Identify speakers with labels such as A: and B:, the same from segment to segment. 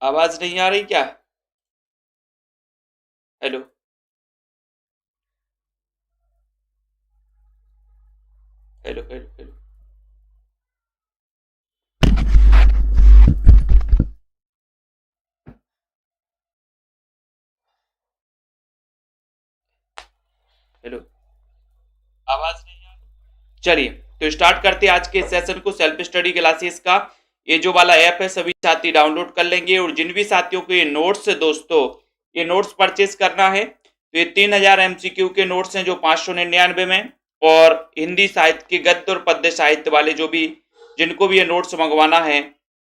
A: आवाज नहीं आ रही क्या? Hello. Hello hello hello. Hello. आवाज नहीं आ रही। चलिए, तो स्टार्ट करते हैं आज के सेशन को, सेल्फ स्टडी क्लासेस का। ये जो वाला ऐप है सभी साथी डाउनलोड कर लेंगे, और जिन भी साथियों को ये नोट्स है दोस्तों, ये नोट्स परचेज करना है तो ये 3000 एमसीक्यू के नोट्स हैं जो 599 में, और हिंदी साहित्य के गद्य और पद्य साहित्य वाले जो भी जिनको भी ये नोट्स मंगवाना है,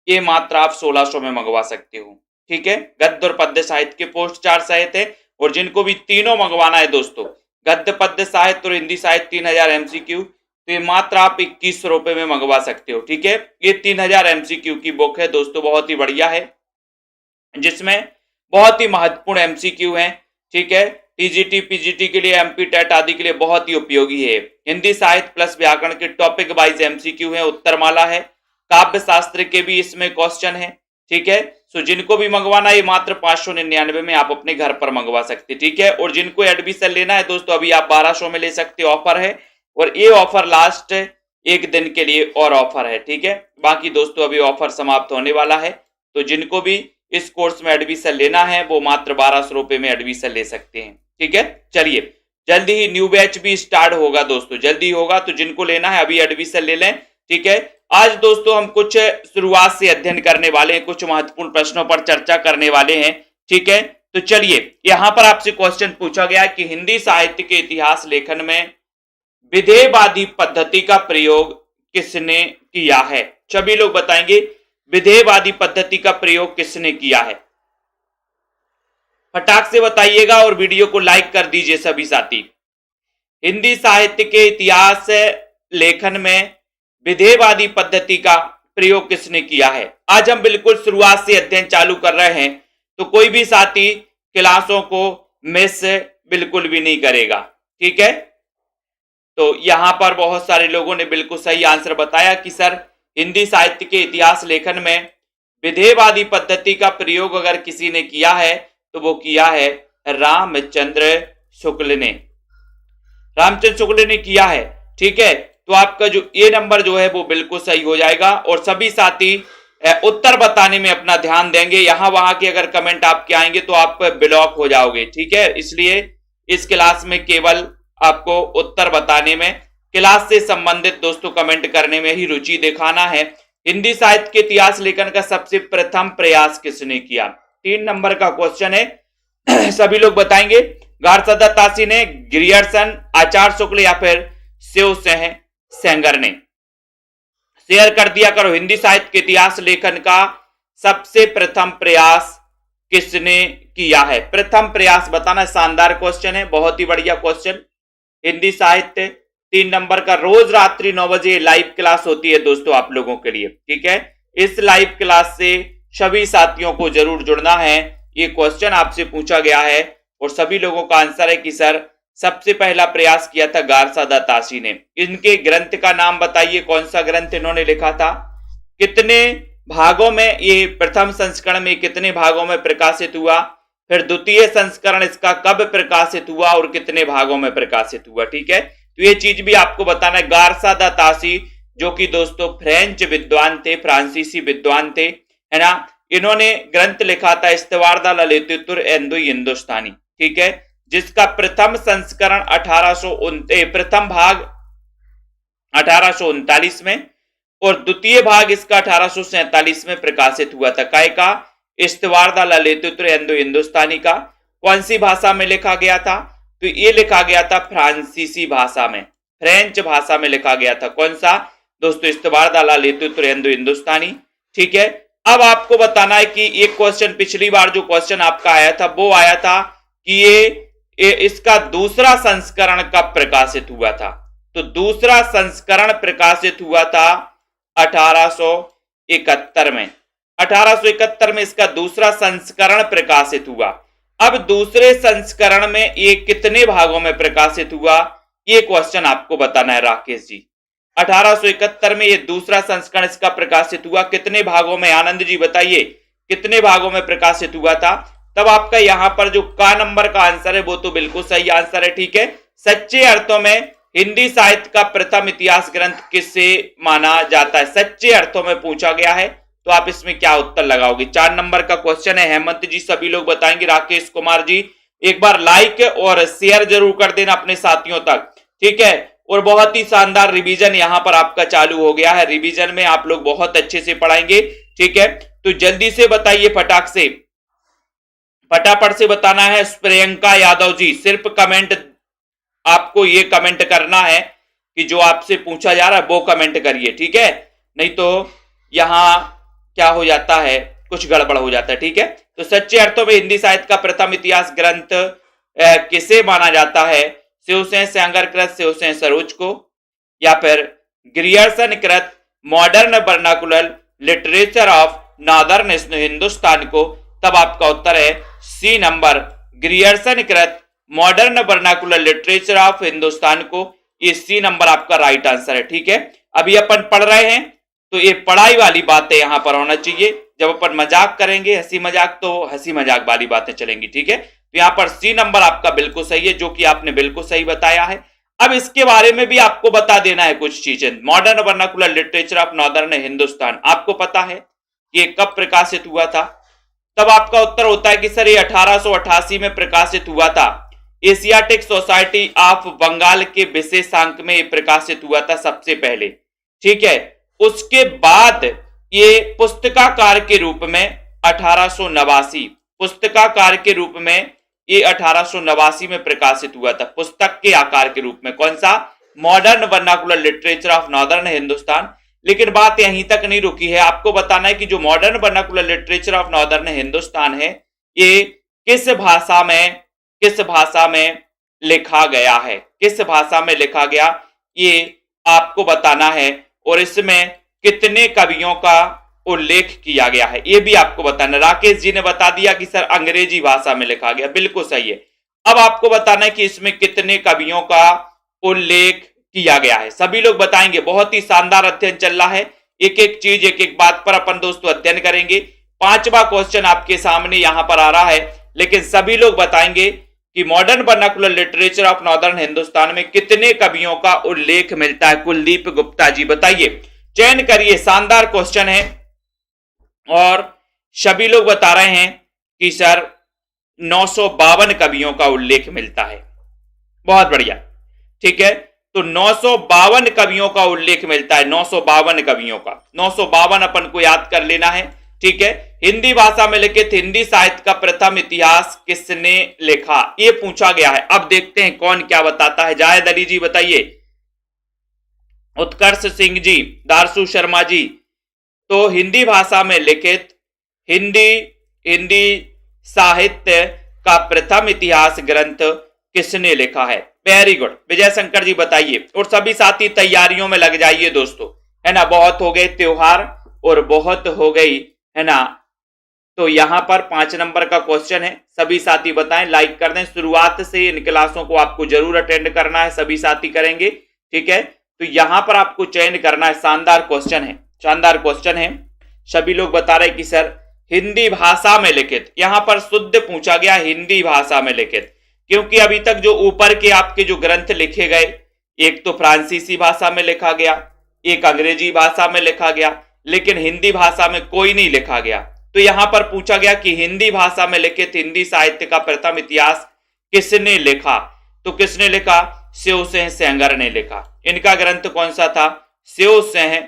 A: ये मात्र आप 1600 में मंगवा सकते हो। ठीक है, गद्य और पद्य साहित्य के पोस्ट 4 साहित्य है, और जिनको भी तीनों मंगवाना है दोस्तों, गद्य पद्य साहित्य और हिंदी साहित्य 3000 एमसीक्यू, तो ये मात्र आप 2100 रुपए में मंगवा सकते हो। ठीक है, ये 3000 एमसीक्यू की बुक है दोस्तों, बहुत ही बढ़िया है, जिसमें बहुत ही महत्वपूर्ण एमसीक्यू हैं। ठीक है, टीजीटी पीजीटी के लिए, एमपी टेट आदि के लिए बहुत ही उपयोगी है। हिंदी साहित्य प्लस व्याकरण के टॉपिक वाइज एमसीक्यू है, उत्तरमाला है, काव्य शास्त्र के भी इसमें क्वेश्चन है। ठीक है, सो जिनको भी मंगवाना है मात्र 599 में आप अपने घर पर मंगवा सकते। ठीक है, और जिनको एडमिशन लेना है दोस्तों, अभी आप 1200 में ले सकते, ऑफर है, और ये ऑफर लास्ट एक दिन के लिए और ऑफर है। ठीक है, बाकी दोस्तों अभी ऑफर समाप्त होने वाला है, तो जिनको भी इस कोर्स में एडमिशन लेना है वो मात्र 1200 रुपए में एडमिशन ले सकते हैं। ठीक है, चलिए, जल्दी ही न्यू बैच भी स्टार्ट होगा दोस्तों, जल्दी होगा, तो जिनको लेना है अभी एडमिशन ले लें। ठीक है, आज दोस्तों हम कुछ शुरुआत से अध्ययन करने वाले हैं, कुछ महत्वपूर्ण प्रश्नों पर चर्चा करने वाले हैं। ठीक है, तो चलिए, यहां पर आपसे क्वेश्चन पूछा गया कि हिंदी साहित्य के इतिहास लेखन में विधेयवादी पद्धति का प्रयोग किसने किया है? सभी लोग बताएंगे विधेयवादी पद्धति का प्रयोग किसने किया है। फटाक से बताइएगा और वीडियो को लाइक कर दीजिए सभी साथी। हिंदी साहित्य के इतिहास लेखन में विधेयवादी पद्धति का प्रयोग किसने किया है? आज हम बिल्कुल शुरुआत से अध्ययन चालू कर रहे हैं, तो कोई भी साथी क्लासों को मिस बिल्कुल भी नहीं करेगा। ठीक है, तो यहां पर बहुत सारे लोगों ने बिल्कुल सही आंसर बताया कि सर हिंदी साहित्य के इतिहास लेखन में विधेयवादी पद्धति का प्रयोग अगर किसी ने किया है तो वो किया है रामचंद्र शुक्ल ने, रामचंद्र शुक्ल ने किया है। ठीक है, तो आपका जो ये नंबर जो है वो बिल्कुल सही हो जाएगा, और सभी साथी उत्तर बताने में अपना ध्यान देंगे। यहां वहां के अगर कमेंट आपके आएंगे तो आप ब्लॉक हो जाओगे। ठीक है, इसलिए इस क्लास में केवल आपको उत्तर बताने में, क्लास से संबंधित दोस्तों कमेंट करने में ही रुचि दिखाना है। हिंदी साहित्य के इतिहास लेखन का सबसे प्रथम प्रयास किसने किया? 3 नंबर का क्वेश्चन है सभी लोग बताएंगे। गारसदा तासी ने, ग्रियर्सन, आचार्य शुक्ल, या फिर शिव सेंगर ने? शेयर कर दिया करो। हिंदी साहित्य के इतिहास लेखन का सबसे प्रथम प्रयास किसने किया है? प्रथम प्रयास बताना। शानदार क्वेश्चन है, बहुत ही बढ़िया क्वेश्चन। हिंदी साहित्य 3 नंबर का। रोज रात्रि 9 बजे लाइव क्लास होती है दोस्तों आप लोगों के लिए। ठीक है, इस लाइव क्लास से सभी साथियों को जरूर जुड़ना है। ये क्वेश्चन आपसे पूछा गया है और सभी लोगों का आंसर है कि सर सबसे पहला प्रयास किया था गारसादा तासी ने। इनके ग्रंथ का नाम बताइए, कौन सा ग्रंथ इन्होंने लिखा था, कितने भागों में, ये प्रथम संस्करण में कितने भागों में प्रकाशित हुआ, फिर द्वितीय संस्करण इसका कब प्रकाशित हुआ और कितने भागों में प्रकाशित हुआ। ठीक है, तो ये चीज भी आपको बताना है। गारसादा तासी जो कि दोस्तों फ्रेंच विद्वान थे, फ्रांसीसी विद्वान थे, है ना, इन्होंने ग्रंथ लिखा था इस्तवार दा ललितुर एंदो हिंदुस्तानी। ठीक है, जिसका प्रथम संस्करण प्रथम भाग 1839 में और द्वितीय भाग इसका 1847 में प्रकाशित हुआ था। काय का? इस्तवार दा ललितुर एंदो हिंदुस्तानी का। कौन सी भाषा में लिखा गया था? तो ये लिखा गया था फ्रांसीसी भाषा में, फ्रेंच भाषा में लिखा गया था। कौन सा दोस्तों? इस्तवार दा ललितुर एंदो हिंदुस्तानी। ठीक है, अब आपको बताना है कि एक क्वेश्चन, पिछली बार जो क्वेश्चन आपका आया था वो आया था कि ये इसका दूसरा संस्करण कब प्रकाशित हुआ था? तो दूसरा संस्करण प्रकाशित हुआ था 1871 में। 1871 में इसका दूसरा संस्करण प्रकाशित हुआ। अब दूसरे संस्करण में ये कितने भागों में प्रकाशित हुआ, ये क्वेश्चन आपको बताना है राकेश जी। 1871 में ये दूसरा संस्करण इसका प्रकाशित हुआ, कितने भागों में? आनंद जी बताइए, कितने भागों में प्रकाशित हुआ था? तब आपका यहां पर जो का नंबर का आंसर है वो तो बिल्कुल सही आंसर है। ठीक है, सच्चे अर्थों में हिंदी साहित्य का प्रथम इतिहास ग्रंथ किसे माना जाता है? सच्चे अर्थों में पूछा गया है, तो आप इसमें क्या उत्तर लगाओगे? 4 नंबर का क्वेश्चन है। हेमंत जी सभी लोग बताएंगे, राकेश कुमार जी एक बार लाइक और शेयर जरूर कर देना अपने साथियों तक। ठीक है, और बहुत ही शानदार रिवीजन यहां पर आपका चालू हो गया है। रिवीजन में आप लोग बहुत अच्छे से पढ़ाएंगे। ठीक है, तो जल्दी से बताइए, फटाफट से बताना है। प्रियंका यादव जी सिर्फ कमेंट, आपको ये कमेंट करना है कि जो आपसे पूछा जा रहा है वो कमेंट करिए। ठीक है, नहीं तो यहां क्या हो जाता है, कुछ गड़बड़ हो जाता है। ठीक है, तो सच्चे अर्थों में हिंदी साहित्य का प्रथम इतिहास ग्रंथ किसे माना जाता है? शिवसेन सेंगर कृत शिवसेन सरोज को, या फिर ग्रियर्सन कृत modern vernacular literature of northern Hindustan को? तब आपका उत्तर है सी नंबर, ग्रियर्सन कृत modern vernacular literature of Hindustan को। ये सी नंबर आपका राइट आंसर है। ठीक है, अभी अपन पढ़ रहे हैं तो ये पढ़ाई वाली बातें यहां पर होना चाहिए। जब अपन मजाक करेंगे, हंसी मजाक, तो हंसी मजाक वाली बातें चलेंगी। ठीक है, तो यहां पर सी नंबर आपका बिल्कुल सही है, जो कि आपने बिल्कुल सही बताया है। अब इसके बारे में भी आपको बता देना है कुछ चीजें। Modern vernacular literature of northern Hindustan आपको पता है ये कब प्रकाशित हुआ था? तब आपका उत्तर होता है कि सर ये 1888 में प्रकाशित हुआ था। एशियाटिक सोसाइटी ऑफ बंगाल के विशेषांक में प्रकाशित हुआ था सबसे पहले। ठीक है, उसके बाद ये पुस्तकाकार के रूप में 1889 पुस्तकाकार के रूप में ये 1889 में प्रकाशित हुआ था, पुस्तक के आकार के रूप में। कौन सा? Modern vernacular literature of northern Hindustan. लेकिन बात यहीं तक नहीं रुकी है, आपको बताना है कि जो modern vernacular literature of northern Hindustan है ये किस भाषा में लिखा गया है, किस भाषा में लिखा गया, ये आपको बताना है। और इसमें कितने कवियों का उल्लेख किया गया है ये भी आपको बताना। राकेश जी ने बता दिया कि सर अंग्रेजी भाषा में लिखा गया, बिल्कुल सही है। अब आपको बताना है कि इसमें कितने कवियों का उल्लेख किया गया है, सभी लोग बताएंगे। बहुत ही शानदार अध्ययन चल रहा है, एक एक चीज एक एक बात पर अपन दोस्तों अध्ययन करेंगे। 5वां क्वेश्चन आपके सामने यहां पर आ रहा है, लेकिन सभी लोग बताएंगे कि modern vernacular literature of northern Hindustan में कितने कवियों का उल्लेख मिलता है? कुलदीप गुप्ता जी बताइए, चयन करिए। शानदार क्वेश्चन है और सभी लोग बता रहे हैं कि सर 952 कवियों का उल्लेख मिलता है। बहुत बढ़िया। ठीक है, तो 952 कवियों का उल्लेख मिलता है, 952 कवियों का। 952 अपन को याद कर लेना है। ठीक है, हिंदी भाषा में लिखित हिंदी साहित्य का प्रथम इतिहास किसने लिखा, ये पूछा गया है। अब देखते हैं कौन क्या बताता है। जायद अली जी बताइए, उत्कर्ष सिंह जी, दारसू शर्मा जी। तो हिंदी भाषा में लिखित हिंदी साहित्य का प्रथम इतिहास ग्रंथ किसने लिखा है? वेरी गुड, विजय शंकर जी बताइए। और सभी साथी तैयारियों में लग जाइए दोस्तों, है ना। बहुत हो गए त्योहार और बहुत हो गई, है ना। तो यहां पर 5 नंबर का क्वेश्चन है, सभी साथी बताएं, लाइक कर दें। शुरुआत से इन क्लासों को आपको जरूर अटेंड करना है, सभी साथी करेंगे। ठीक है, तो यहां पर आपको चयन करना है। शानदार क्वेश्चन है, शानदार क्वेश्चन है। सभी लोग बता रहे कि सर हिंदी भाषा में लिखित, यहां पर शुद्ध पूछा गया हिंदी भाषा में लिखित, क्योंकि अभी तक जो ऊपर के आपके जो ग्रंथ लिखे गए, एक तो फ्रांसीसी भाषा में लिखा गया, एक अंग्रेजी भाषा में लिखा गया, लेकिन हिंदी भाषा में कोई नहीं लिखा गया। तो यहां पर पूछा गया कि हिंदी भाषा में लिखित हिंदी साहित्य का प्रथम इतिहास किसने लिखा? तो किसने लिखा? शिवसेन सेंगर ने लिखा। इनका ग्रंथ कौन सा था? शिवसेन,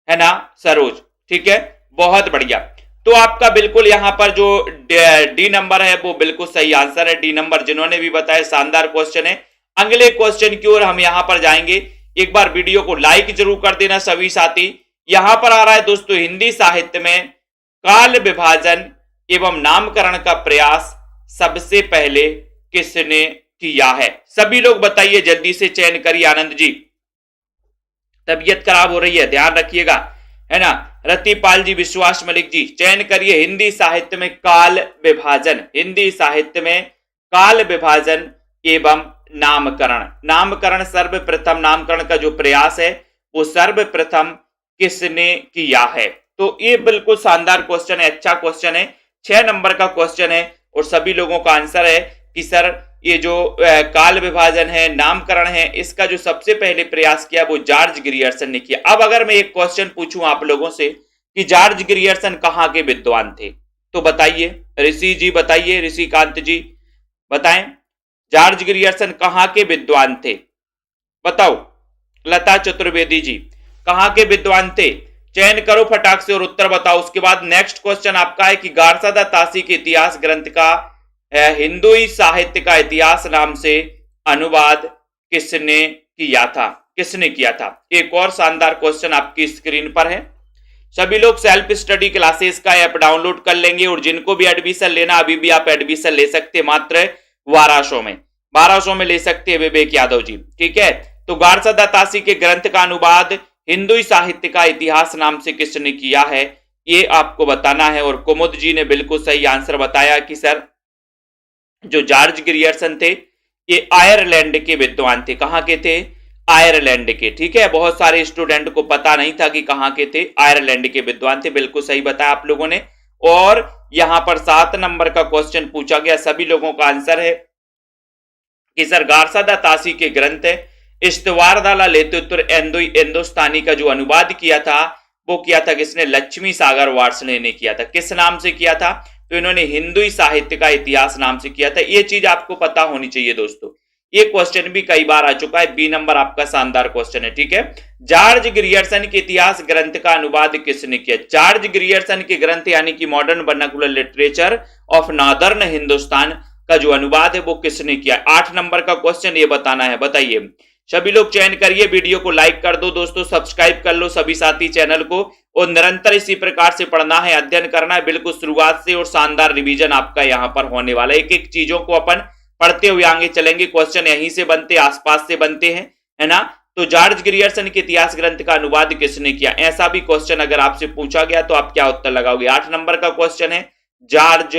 A: है ना, सरोज। ठीक है, बहुत बढ़िया। तो आपका बिल्कुल यहां पर जो डी नंबर है वो बिल्कुल सही आंसर है। डी नंबर जिन्होंने भी बताया, शानदार क्वेश्चन है। अगले क्वेश्चन की ओर हम यहां पर जाएंगे। एक बार वीडियो को लाइक जरूर कर देना सभी साथी। यहां पर आ रहा है दोस्तों, हिंदी साहित्य में काल विभाजन एवं नामकरण का प्रयास सबसे पहले किसने किया है? सभी लोग बताइए, जल्दी से चयन करिए। आनंद जी, तबीयत खराब हो रही है, ध्यान रखिएगा, है ना। रतिपाल जी, विश्वास मलिक जी, चयन करिए। हिंदी साहित्य में काल विभाजन, हिंदी साहित्य में काल विभाजन एवं नामकरण। नामकरण सर्वप्रथम, नामकरण का जो प्रयास है वो सर्वप्रथम किसने किया है? तो ये बिल्कुल शानदार क्वेश्चन है, अच्छा क्वेश्चन है, 6 नंबर का क्वेश्चन है और सभी लोगों का आंसर है कि सर ये जो काल विभाजन है, नामकरण है, इसका जो सबसे पहले प्रयास किया वो जॉर्ज ग्रियर्सन ने किया। अब अगर मैं एक क्वेश्चन पूछूं आप लोगों से कि जॉर्ज ग्रियर्सन कहां के विद्वान थे, तो बताइए, ऋषि जी बताइए, ऋषिकांत जी बताएं, जॉर्ज ग्रियर्सन कहां के विद्वान थे, बताओ। लता चतुर्वेदी जी कहां के विद्वान थे, चयन करो फटाक से और उत्तर बताओ। उसके बाद नेक्स्ट क्वेश्चन आपका है कि गारसादा तासी के इतिहास ग्रंथ का हिंदुई साहित्य का इतिहास नाम से अनुवाद किसने किया था, किसने किया था। एक और शानदार क्वेश्चन आपकी स्क्रीन पर है। सभी लोग सेल्फ स्टडी क्लासेस का ऐप डाउनलोड कर लेंगे और जिनको भी एडमिशन लेना अभी भी आप एडमिशन ले सकते हैं, मात्र 1200 में ले सकते हैं विवेक यादव जी, ठीक है। तो गारसादा तासी के ग्रंथ का अनुवाद हिंदुई साहित्य का इतिहास नाम से किसने किया है, ये आपको बताना है। और कुमुद जी ने बिल्कुल सही आंसर बताया कि सर जो जॉर्ज ग्रियर्सन थे ये आयरलैंड के विद्वान थे। कहां के थे, आयरलैंड के, ठीक है। बहुत सारे स्टूडेंट को पता नहीं था कि कहां के थे, आयरलैंड के विद्वान थे, बिल्कुल सही बताया आप लोगों ने। और यहां पर 7 नंबर का क्वेश्चन पूछा गया, सभी लोगों का आंसर है कि सर गारसादा तासी के ग्रंथ इस्तवारदाला लेतुत्र हिंदुस्तानी का जो अनुवाद किया था वो किया था किसने, लक्ष्मी सागर वार्ष्णेय ने किया था। किस नाम से किया था, तो इन्होंने हिंदुई साहित्य का इतिहास नाम से किया था। ये चीज आपको पता होनी चाहिए दोस्तों, ये क्वेश्चन भी कई बार आ चुका है। बी नंबर आपका शानदार क्वेश्चन है, ठीक है। जॉर्ज ग्रियर्सन के इतिहास ग्रंथ का अनुवाद किसने किया, जॉर्ज ग्रियर्सन के ग्रंथ यानी कि modern vernacular literature of northern Hindustan का जो अनुवाद है वो किसने किया। 8 नंबर का क्वेश्चन ये बताना है, बताइए। सभी लोग चयन करिए, वीडियो को लाइक कर दो दोस्तों, सब्सक्राइब कर लो सभी साथी चैनल को, और निरंतर इसी प्रकार से पढ़ना है, अध्ययन करना है, बिल्कुल शुरुआत से, और शानदार रिवीजन आपका यहां पर होने वाला है। एक एक चीजों को अपन पढ़ते हुए आगे चलेंगे, क्वेश्चन यहीं से बनते, आसपास से बनते हैं, है ना। तो जॉर्ज ग्रियर्सन के इतिहास ग्रंथ का अनुवाद किसने किया, ऐसा भी क्वेश्चन अगर आपसे पूछा गया तो आप क्या उत्तर लगाओगे। 8 नंबर का क्वेश्चन है जॉर्ज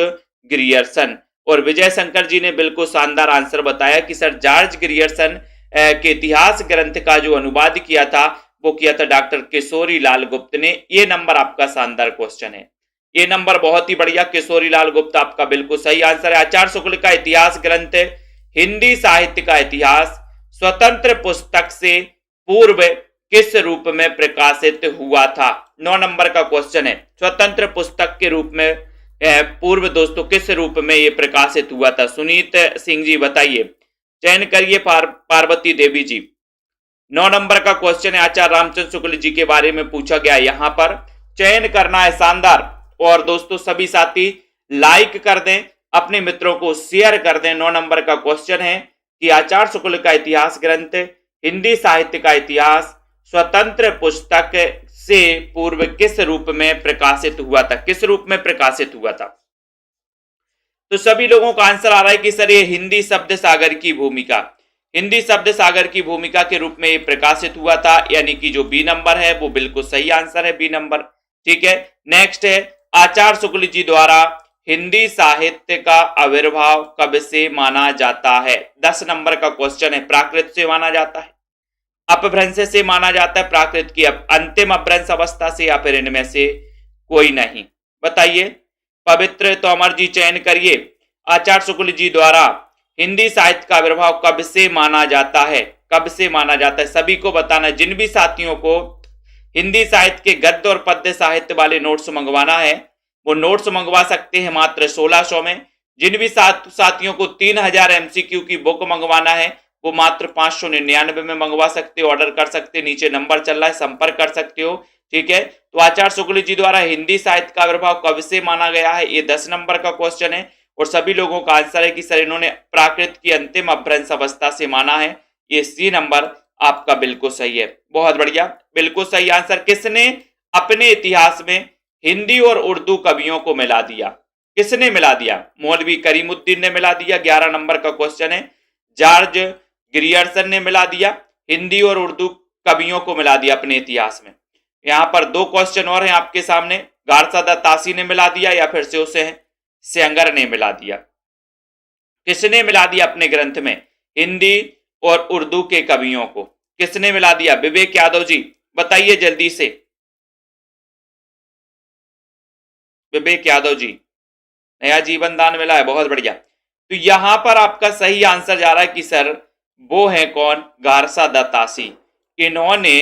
A: ग्रियर्सन, और विजय शंकर जी ने बिल्कुल शानदार आंसर बताया कि सर जॉर्ज ग्रियर्सन के इतिहास ग्रंथ का जो अनुवाद किया था वो किया था डॉक्टर किशोरी लाल गुप्त ने। ये नंबर आपका शानदार क्वेश्चन है, ये नंबर बहुत ही बढ़िया, किशोरी लाल गुप्त आपका बिल्कुल सही आंसर है। आचार्य शुक्ल का इतिहास ग्रंथ हिंदी साहित्य का इतिहास स्वतंत्र पुस्तक से पूर्व किस रूप में प्रकाशित हुआ था। 9 नंबर का क्वेश्चन है, स्वतंत्र पुस्तक के रूप में पूर्व दोस्तों किस रूप में ये प्रकाशित हुआ था। सुनीत सिंह जी बताइए, चयन करिए। पार्वती देवी जी, 9 नंबर का क्वेश्चन है, आचार्य रामचंद्र शुक्ल जी के बारे में पूछा गया, यहां पर चयन करना है, शानदार। और दोस्तों सभी साथी लाइक कर दें, अपने मित्रों को शेयर कर दें। 9 नंबर का क्वेश्चन है कि आचार्य शुक्ल का इतिहास ग्रंथ हिंदी साहित्य का इतिहास स्वतंत्र पुस्तक से पूर्व किस रूप में प्रकाशित हुआ था, किस रूप में प्रकाशित हुआ था। तो सभी लोगों का आंसर आ रहा है कि सर ये हिंदी शब्द सागर की भूमिका, हिंदी शब्द सागर की भूमिका के रूप में ये प्रकाशित हुआ था, यानी कि जो बी नंबर है वो बिल्कुल सही आंसर है, बी नंबर, ठीक है। नेक्स्ट है, आचार्य शुक्ल जी द्वारा हिंदी साहित्य का आविर्भाव कब से माना जाता है। 10 नंबर का क्वेश्चन है, प्राकृत से माना जाता है, अपभ्रंश से माना जाता है, प्राकृत की अंतिम अपभ्रंश अवस्था से, या फिर इनमें से कोई नहीं, बताइए। पवित्र तोमर जी चयन करिए, आचार्य शुक्ल जी द्वारा हिंदी साहित्य का आविर्भाव कब से माना जाता है, कब से माना जाता है, सभी को बताना है। जिन भी साथियों को हिंदी साहित्य के गद्य और पद्य साहित्य वाले नोट्स मंगवाना है वो नोट्स मंगवा सकते हैं मात्र 1600 में। जिन भी साथियों को 3000 MCQ की बुक मंगवाना है वो मात्र 599 में मंगवा सकते हो, ऑर्डर कर सकते, नीचे नंबर चल रहा है, संपर्क कर सकते हो, ठीक है। तो आचार्य शुक्ल जी द्वारा हिंदी साहित्य का आविर्भाव कब से माना गया है, ये 10 नंबर का क्वेश्चन है। और सभी लोगों का आंसर है कि सर इन्होंने प्राकृत की अंतिम अपभ्रंश अवस्था से माना है, ये सी नंबर आपका बिल्कुल सही है, बहुत बढ़िया, बिल्कुल सही आंसर। किसने अपने इतिहास में हिंदी और उर्दू कवियों को मिला दिया, किसने मिला दिया, मौलवी करीमुद्दीन ने मिला दिया। 11 नंबर का क्वेश्चन है, जॉर्ज ग्रियर्सन ने मिला दिया, हिंदी और उर्दू कवियों को मिला दिया अपने इतिहास में। यहां पर 2 क्वेश्चन और हैं आपके सामने, गारसादा तासी ने मिला दिया या फिर सेंगर ने मिला दिया। किसने मिला दिया अपने ग्रंथ में हिंदी और उर्दू के कवियों को, किसने मिला दिया। विवेक यादव जी बताइए जल्दी से। विवेक यादव जी, नया जीवन दान मिला है, बहुत बढ़िया। तो यहां पर आपका सही आंसर जा रहा है कि सर वो है कौन, गारसा दत्तासी। इन्होंने,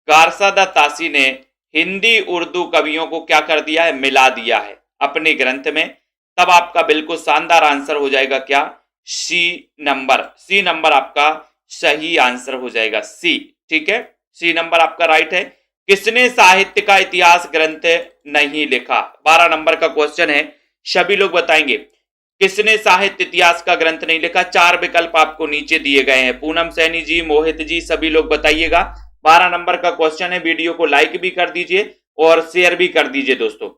A: गारसा दत्तासी ने हिंदी उर्दू कवियों को क्या कर दिया है, मिला दिया है अपने ग्रंथ में। तब आपका बिल्कुल शानदार आंसर हो जाएगा क्या, सी नंबर। सी नंबर आपका सही आंसर हो जाएगा, सी। ठीक है, सी नंबर आपका राइट है। किसने साहित्य का इतिहास ग्रंथ नहीं लिखा, 12 नंबर का क्वेश्चन है, सभी लोग बताएंगे किसने साहित्य इतिहास का ग्रंथ नहीं लिखा। 4 विकल्प आपको नीचे दिए गए हैं, पूनम सैनी जी, मोहित जी, सभी लोग बताइएगा। 12 नंबर का क्वेश्चन है, वीडियो को लाइक भी कर दीजिए और शेयर भी कर दीजिए दोस्तों।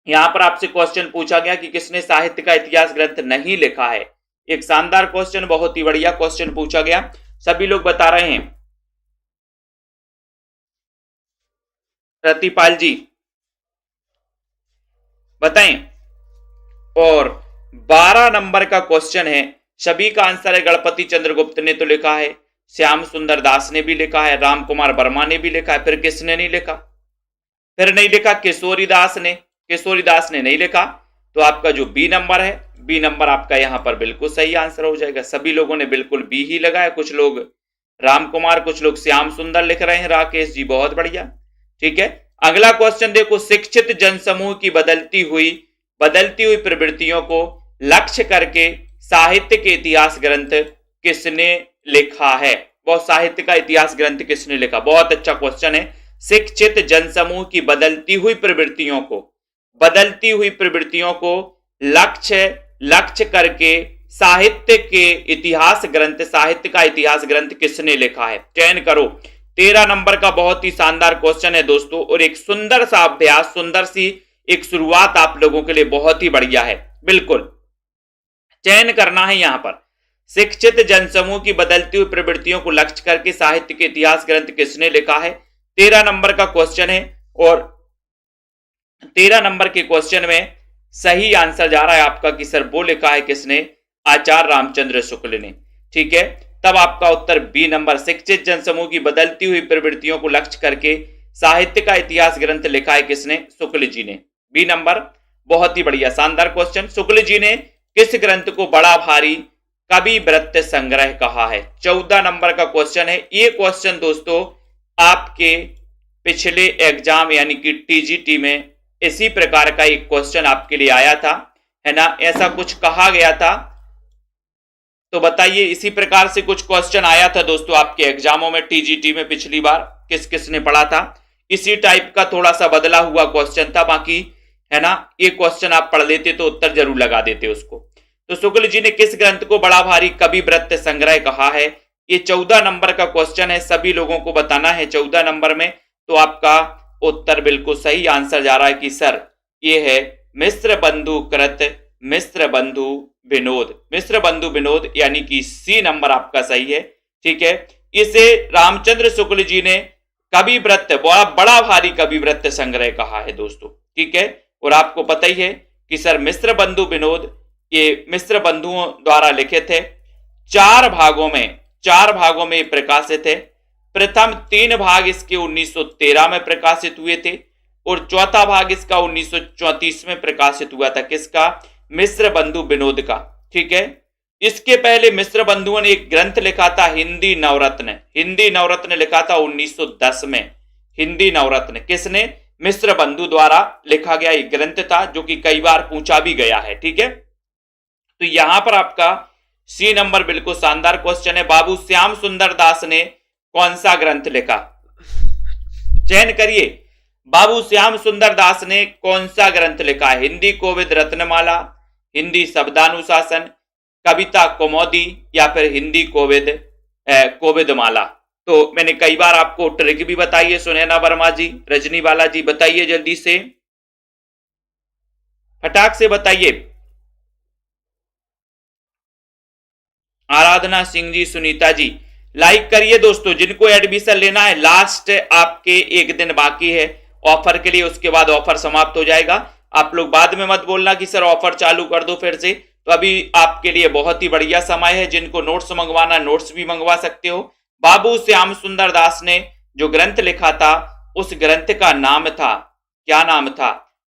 A: यहां पर आपसे क्वेश्चन पूछा गया कि किसने साहित्य का इतिहास ग्रंथ नहीं लिखा है। एक शानदार क्वेश्चन, बहुत ही बढ़िया क्वेश्चन पूछा गया, सभी लोग बता रहे हैं। प्रतिपाल जी बताएं। और 12 नंबर का क्वेश्चन है, सभी का आंसर है गणपति चंद्रगुप्त ने तो लिखा है, श्याम सुंदर दास ने भी लिखा है, राम कुमार वर्मा ने भी लिखा है, फिर किसने नहीं लिखा, फिर नहीं लिखा किशोरी दास ने, किशोरी दास ने नहीं लिखा। तो आपका जो बी नंबर है, बी नंबर आपका यहां पर बिल्कुल सही आंसर हो जाएगा। सभी लोगों ने बिल्कुल बी ही लगाया, कुछ लोग राम कुमार, कुछ लोग श्याम सुंदर लिख रहे हैं, राकेश जी बहुत बढ़िया। ठीक है, अगला क्वेश्चन देखो, शिक्षित जनसमूह की बदलती हुई प्रवृत्तियों को लक्ष्य करके साहित्य के इतिहास ग्रंथ किसने लिखा है, वो साहित्य का इतिहास ग्रंथ किसने लिखा। बहुत अच्छा क्वेश्चन है। शिक्षित जनसमूह की बदलती हुई प्रवृत्तियों को लक्ष्य करके साहित्य के इतिहास ग्रंथ, साहित्य का इतिहास ग्रंथ किसने लिखा है, चयन करो। 13 नंबर का बहुत ही शानदार क्वेश्चन है दोस्तों, और एक सुंदर सा अभ्यास, सुंदर सी एक शुरुआत आप लोगों के लिए बहुत ही बढ़िया है। बिल्कुल चयन करना है यहां पर, शिक्षित जनसमूह की बदलती हुई प्रवृत्तियों को लक्ष्य करके साहित्य के इतिहास ग्रंथ किसने लिखा है। 13 नंबर का क्वेश्चन है, और 13 नंबर के क्वेश्चन में सही आंसर जा रहा है आपका कि सर वो लिखा है किसने, आचार्य रामचंद्र शुक्ल ने। ठीक है, तब आपका उत्तर बी नंबर, शिक्षित जनसमूह की बदलती हुई प्रवृत्तियों को लक्ष्य करके साहित्य का इतिहास ग्रंथ लिखा है किसने, शुक्ल जी ने। बी नंबर, बहुत ही बढ़िया शानदार क्वेश्चन। शुक्ल जी ने किस ग्रंथ को बड़ा भारी कवि वृत्त संग्रह कहा है। 14 नंबर का क्वेश्चन है। ये क्वेश्चन दोस्तों आपके पिछले एग्जाम यानी कि टीजीटी में इसी प्रकार का एक क्वेश्चन आपके लिए आया था, है ना, ऐसा कुछ कहा गया था। तो बताइए, इसी प्रकार से कुछ क्वेश्चन आया था दोस्तों आपके एग्जामों में टीजीटी में पिछली बार, किस किस ने पढ़ा था। इसी टाइप का थोड़ा सा बदला हुआ क्वेश्चन था, बाकी है ना, ये क्वेश्चन आप पढ़ लेते तो उत्तर जरूर लगा देते उसको। तो शुक्ल जी ने किस ग्रंथ को बड़ा भारी कवि वृत्त संग्रह कहा है, ये 14 नंबर का क्वेश्चन है, सभी लोगों को बताना है 14 नंबर में। तो आपका उत्तर बिल्कुल सही आंसर जा रहा है कि सर ये है मिश्र बंधु कृत मिश्र बंधु विनोद, यानी कि सी नंबर आपका सही है। ठीक है, इसे रामचंद्र शुक्ल जी ने कवि वृत्त, बड़ा भारी कवि वृत्त संग्रह कहा है दोस्तों। ठीक है, और आपको पता ही है कि सर मिश्र बंधु विनोद ये मिश्र बंधुओं द्वारा लिखित है, 4 भागों में प्रकाशित है। प्रथम 3 भाग इसके 1913 में प्रकाशित हुए थे, और चौथा भाग इसका 1934 में प्रकाशित हुआ था। किसका, मिश्र बंधु विनोद का। ठीक है, इसके पहले मिश्र बंधुओं ने एक ग्रंथ लिखा था हिंदी नवरत्न लिखा था 1910 में। हिंदी नवरत्न किसने, मिश्र बंधु द्वारा लिखा गया एक ग्रंथ था, जो कि कई बार पूछा भी गया है। ठीक है, तो यहां पर आपका सी नंबर बिल्कुल शानदार क्वेश्चन है। बाबू श्याम सुंदर दास ने कौन सा ग्रंथ लिखा, चयन करिए। बाबू श्याम सुंदर दास ने कौन सा ग्रंथ लिखा है, हिंदी कोविद रत्नमाला, हिंदी शब्दानुशासन, कविता कौमुदी, या फिर हिंदी कोविदमाला। तो मैंने कई बार आपको ट्रिक भी बताई है, सुनैना वर्मा जी, रजनी बाला जी, बताइए जल्दी से, फटाक से बताइए। आराधना सिंह जी, सुनीता जी, लाइक करिए दोस्तों। जिनको एडमिशन लेना है, लास्ट आपके 1 दिन बाकी है ऑफर के लिए, उसके बाद ऑफर समाप्त हो जाएगा। आप लोग बाद में मत बोलना कि सर ऑफर चालू कर दो फिर से, तो अभी आपके लिए बहुत ही बढ़िया समय है। जिनको नोट्स मंगवाना, नोट्स भी मंगवा सकते हो। बाबू श्याम सुंदर दास ने जो ग्रंथ लिखा था, उस ग्रंथ का नाम था, क्या नाम था,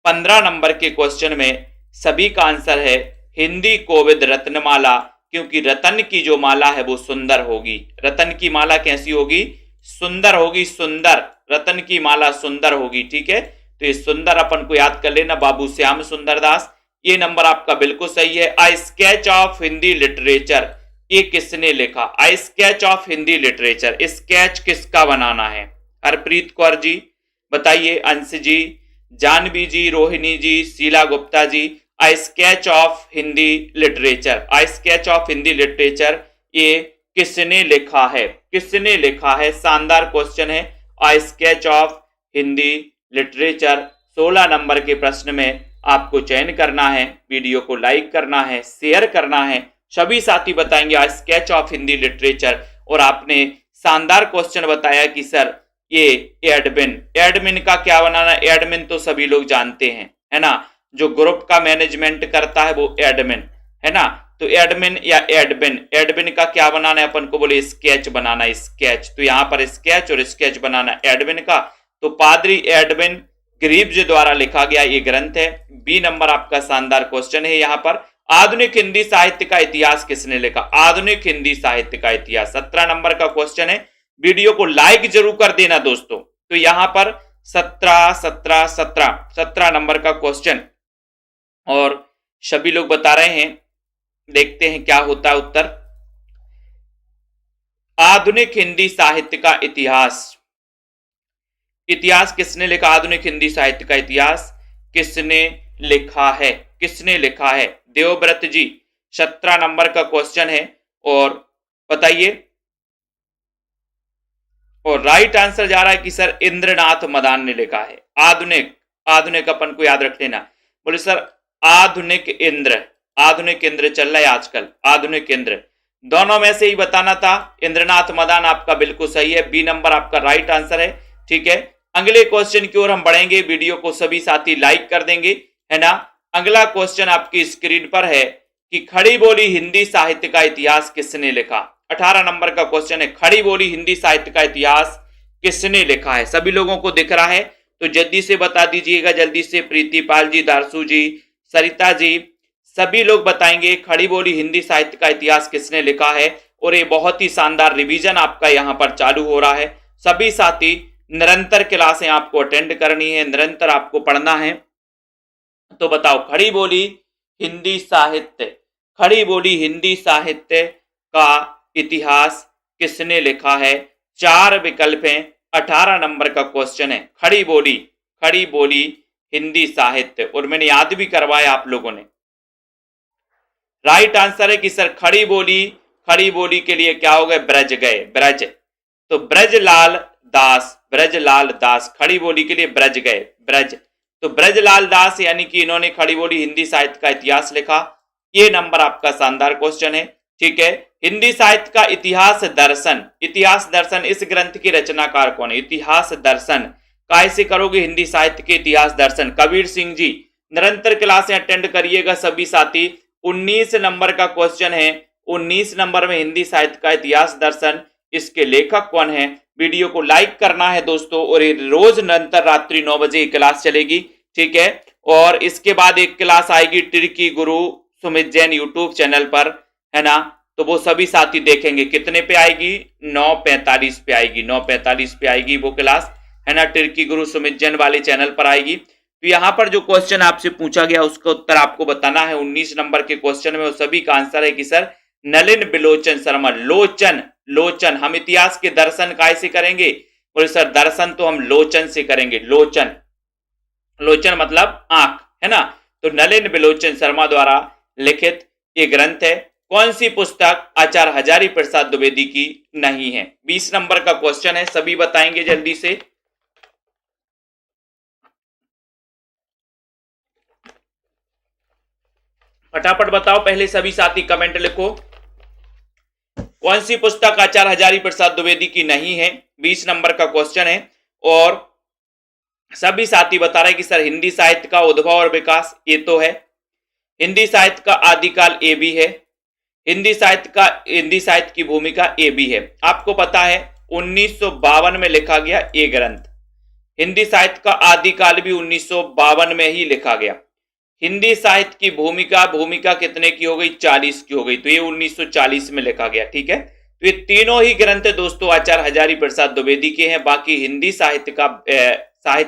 A: 15 नंबर के क्वेश्चन में सभी का आंसर है हिंदी कोविद रत्नमाला, क्योंकि रतन की जो माला है वो सुंदर होगी। रतन की माला कैसी होगी? सुंदर होगी, सुंदर। रतन की माला सुंदर होगी, ठीक है। तो ये सुंदर अपन को याद कर लेना, बाबू श्याम सुंदर दास। ये नंबर आपका बिल्कुल सही है। I sketch of Hindi literature, ये किसने लिखा? I sketch of Hindi literature, sketch किसका बनाना है? हरप्रीत कौर जी बताइए, Ansh ji, Janvi ji, Rohini ji, Sheela Gupta ji. I sketch of Hindi literature, I sketch of Hindi literature ये किसने लिखा है? किसने लिखा है? शानदार क्वेश्चन है। I sketch of Hindi literature 16 number के प्रश्न में आपको चयन करना है, वीडियो को लाइक करना है, शेयर करना है। सभी साथी बताएंगे आई स्केच ऑफ हिंदी लिटरेचर। और आपने शानदार क्वेश्चन बताया कि सर ये एडमिन, एडमिन का क्या बनाना? एडमिन तो सभी लोग जानते हैं, है ना, जो ग्रुप का मैनेजमेंट करता है वो एडमिन है ना। तो एडमिन या एडमिन, एडमिन का क्या बनाना है अपन को? बोले स्केच बनाना, स्केच। तो यहां पर स्केच और स्केच बनाना एडमिन का। तो पादरी एडमिन ग्रीव्स द्वारा लिखा गया ये ग्रंथ है। बी नंबर आपका शानदार क्वेश्चन है। यहां पर आधुनिक हिंदी साहित्य का इतिहास किसने लिखा? आधुनिक हिंदी साहित्य का इतिहास 17 नंबर का क्वेश्चन है। वीडियो को लाइक जरूर कर देना दोस्तों। तो यहां पर 17 नंबर का क्वेश्चन, और सभी लोग बता रहे हैं, देखते हैं क्या होता है उत्तर। आधुनिक हिंदी साहित्य का इतिहास, इतिहास किसने लिखा? आधुनिक हिंदी साहित्य का इतिहास किसने लिखा है? किसने लिखा है? देवव्रत जी। 17 नंबर का क्वेश्चन है और बताइए। और राइट आंसर जा रहा है कि सर इंद्रनाथ मदान ने लिखा है। आधुनिक, आधुनिक अपन को याद रख लेना। बोले सर आधुनिक इंद्र, आधुनिक इंद्र चल रहा है आजकल, आधुनिक इंद्र। दोनों में से ही बताना था। इंद्रनाथ मदान आपका बिल्कुल सही है, बी नंबर आपका राइट आंसर है, ठीक है। अगले क्वेश्चन की ओर हम बढ़ेंगे, वीडियो को सभी साथी लाइक कर देंगे, है ना। अगला क्वेश्चन आपकी स्क्रीन पर है कि खड़ी बोली हिंदी साहित्य का इतिहास किसने लिखा? 18 नंबर का क्वेश्चन है, खड़ी बोली हिंदी साहित्य का इतिहास किसने लिखा है? सभी लोगों को दिख रहा है तो जल्दी से बता दीजिएगा, जल्दी से। प्रीतिपाल जी, दारसू जी, सरिता जी, सभी लोग बताएंगे खड़ी बोली हिंदी साहित्य का इतिहास किसने लिखा है। और ये बहुत ही शानदार रिवीजन आपका यहाँ पर चालू हो रहा है। सभी साथी निरंतर क्लासें आपको अटेंड करनी है, निरंतर आपको पढ़ना है। तो बताओ खड़ी बोली हिंदी साहित्य, खड़ी बोली हिंदी साहित्य का इतिहास किसने लिखा है? 4 विकल्प हैं। 18 नंबर का क्वेश्चन है, खड़ी बोली हिंदी साहित्य। और मैंने याद भी करवाया आप लोगों ने। राइट आंसर है कि सर खड़ी बोली के लिए क्या हो गए? ब्रज गए, ब्रज। तो ब्रजलाल दास खड़ी बोली के लिए ब्रज गए, ब्रज। तो ब्रजलाल दास यानी कि इन्होंने खड़ी बोली हिंदी साहित्य का इतिहास लिखा। ये नंबर आपका शानदार क्वेश्चन है, ठीक है। हिंदी साहित्य का इतिहास दर्शन इस ग्रंथ के रचनाकार कौन है? इतिहास दर्शन कैसे करोगे? हिंदी साहित्य के इतिहास दर्शन कबीर सिंह जी। निरंतर क्लासें अटेंड करिएगा सभी साथी। 19 नंबर का क्वेश्चन है, 19 नंबर में हिंदी साहित्य का इतिहास दर्शन, इसके लेखक कौन है? वीडियो को लाइक करना है दोस्तों। और ये रोज निरंतर रात्रि 9 बजे क्लास चलेगी, ठीक है। और इसके बाद एक क्लास आएगी टिर्की गुरु सुमित जैन यूट्यूब चैनल पर, है ना। तो वो सभी साथी देखेंगे। कितने पे आएगी? 9:45 पे आएगी, 9:45 पे आएगी वो क्लास, है ना। टिर्की गुरु सुमित जैन वाले चैनल पर आएगी। तो यहाँ पर जो क्वेश्चन आपसे पूछा गया उसका उत्तर आपको बताना है। 19 नंबर के क्वेश्चन में वो सभी का आंसर है कि सर नलिन बिलोचन शर्मा। लोचन हम इतिहास के दर्शन कैसे करेंगे? बोले सर दर्शन तो हम लोचन से करेंगे, लोचन मतलब आंख, है ना। तो नलिन बिलोचन शर्मा द्वारा लिखित ये ग्रंथ है। कौन सी पुस्तक आचार्य हजारी प्रसाद द्विवेदी की नहीं है? 20 नंबर का क्वेश्चन है, सभी बताएंगे जल्दी से। फटाफट बताओ, पहले सभी साथी कमेंट लिखो। कौन सी पुस्तक आचार्य हजारी प्रसाद द्विवेदी की नहीं है? 20 नंबर का क्वेश्चन है। और सभी साथी बता रहे हैं कि सर हिंदी साहित्य का उद्भव और विकास, ये तो है। हिंदी साहित्य का आदिकाल, ये भी है। हिंदी साहित्य की भूमिका, ये भी है। आपको पता है 1952 में लिखा गया ये ग्रंथ, हिंदी साहित्य का आदिकाल भी 1952 में ही लिखा गया। हिंदी साहित्य की भूमिका कितने की हो गई? 40 की हो गई, तो ये 1940 में लिखा गया। ठीक है, तो ये तीनों ही ग्रंथ दोस्तों आचार्य हजारी प्रसाद द्विवेदी के हैं। बाकी हिंदी साहित्य